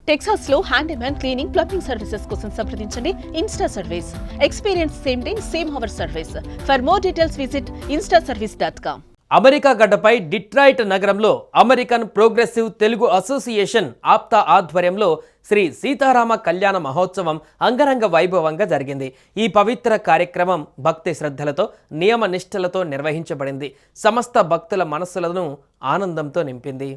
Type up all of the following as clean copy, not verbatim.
Texas లో handyman cleaning plumbing services కోసం సంప్రదించండి. Insta service experience same day same hour service. For more details visit instaservice.com. America గడ్డపై Detroit నగరంలో American progressive Telugu association APTA ఆధ్వర్యంలో శ్రీ సీతారామ కళ్యాణ మహోత్సవం అంగరంగ వైభవంగా జరిగింది. ఈ పవిత్ర కార్యక్రమం భక్తి శ్రద్ధలతో నియమ నిష్ఠలతో నిర్వహించబడింది. సమస్త భక్తుల మనస్సులను ఆనందంతో నింపింది.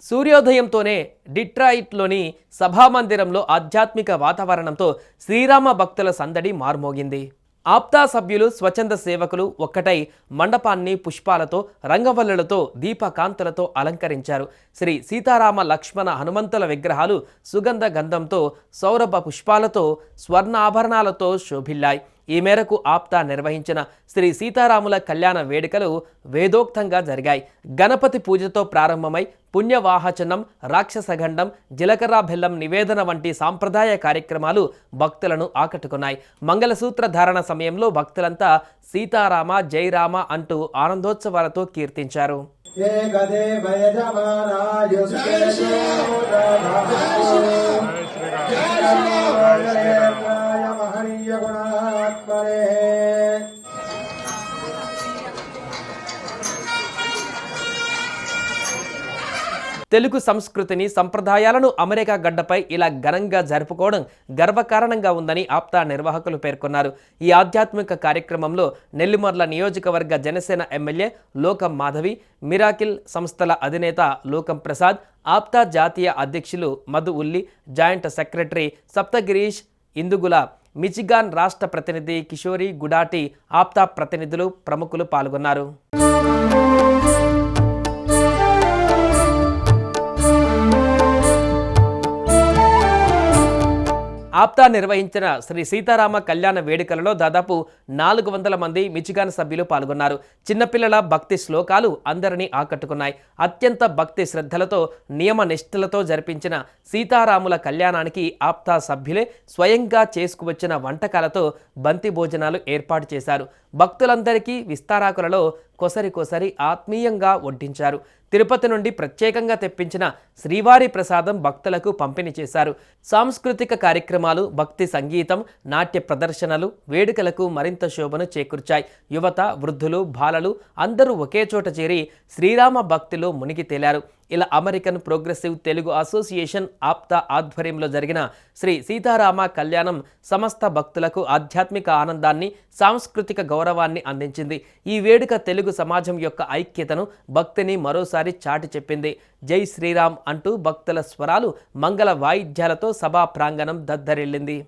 సూర్యోదయంతోనే డిట్రాయిట్లోని సభామందిరంలో ఆధ్యాత్మిక వాతావరణంతో శ్రీరామ భక్తుల సందడి మార్మోగింది. ఆప్తా సభ్యులు, స్వచ్ఛంద సేవకులు ఒక్కటై మండపాన్ని పుష్పాలతో, రంగవల్లులతో, దీపకాంతులతో అలంకరించారు. శ్రీ సీతారామ లక్ష్మణ హనుమంతుల విగ్రహాలు సుగంధ గంధంతో, సౌరభ పుష్పాలతో, స్వర్ణాభరణాలతో శోభిల్లాయి. ఈ మేరకు ఆప్తా నిర్వహించిన శ్రీ సీతారాముల కళ్యాణ వేడుకలు వేదోక్తంగా జరిగాయి. గణపతి పూజతో ప్రారంభమై పుణ్యవాహచనం, రాక్షసగండం, జీలకర్ర బెల్లం నివేదన వంటి సాంప్రదాయ కార్యక్రమాలు భక్తులను ఆకట్టుకున్నాయి. మంగళసూత్ర ధారణ సమయంలో భక్తులంతా సీతారామ జైరామ అంటూ ఆనందోత్సవాలతో కీర్తించారు. తెలుగు సంస్కృతిని, సంప్రదాయాలను అమెరికా గడ్డపై ఇలా ఘనంగా జరుపుకోవడం గర్వకారణంగా ఉందని ఆప్తా నిర్వాహకులు పేర్కొన్నారు. ఈ ఆధ్యాత్మిక కార్యక్రమంలో నెల్లిమర్ల నియోజకవర్గ జనసేన ఎమ్మెల్యే లోకం మాధవి, మిరాకిల్ సంస్థల అధినేత లోకం ప్రసాద్, ఆప్తా జాతీయ అధ్యక్షులు మధు ఉల్లి, జాయింట్ సెక్రటరీ సప్తగిరీష్ ఇందుగుల, మిచిగాన్ రాష్ట్ర ప్రతినిధి కిషోరి గుడాటి, ఆప్తా ప్రతినిధులు, ప్రముఖులు పాల్గొన్నారు. ఆప్తా నిర్వహించిన శ్రీ సీతారామ కళ్యాణ వేడుకలలో దాదాపు 400 మంది మిచిగాన్ సభ్యులు పాల్గొన్నారు. చిన్నపిల్లల భక్తి శ్లోకాలు అందరినీ ఆకట్టుకున్నాయి. అత్యంత భక్తి శ్రద్ధలతో, నియమ నిష్ఠలతో జరిపించిన సీతారాముల కళ్యాణానికి ఆప్తా సభ్యులే స్వయంగా చేసుకువచ్చిన వంటకాలతో బంతి భోజనాలు ఏర్పాటు చేశారు. భక్తులందరికీ విస్తారాకులలో కొసరి ఆత్మీయంగా వడ్డించారు. తిరుపతి నుండి ప్రత్యేకంగా తెప్పించిన శ్రీవారి ప్రసాదం భక్తులకు పంపిణీ చేశారు. సాంస్కృతిక కార్యక్రమాలు, భక్తి సంగీతం, నాట్య ప్రదర్శనలు వేడుకలకు మరింత శోభను చేకూర్చాయి. యువత, వృద్ధులు, బాలలు అందరూ ఒకే చోట చేరి శ్రీరామ భక్తిలో మునిగి తేలారు. ఇలా American progressive Telugu association APTA ఆధ్వర్యంలో జరిగిన శ్రీ సీతారామ కళ్యాణం సమస్త భక్తులకు ఆధ్యాత్మిక ఆనందాన్ని, సాంస్కృతిక గౌరవాన్ని అందించింది. ఈ వేడుక తెలుగు సమాజం యొక్క ఐక్యతను, భక్తిని మరోసారి చాటి చెప్పింది. జై శ్రీరామ్ అంటూ భక్తుల స్వరాలు, మంగళ వాయిద్యాలతో సభా ప్రాంగణం దద్దరిల్లింది.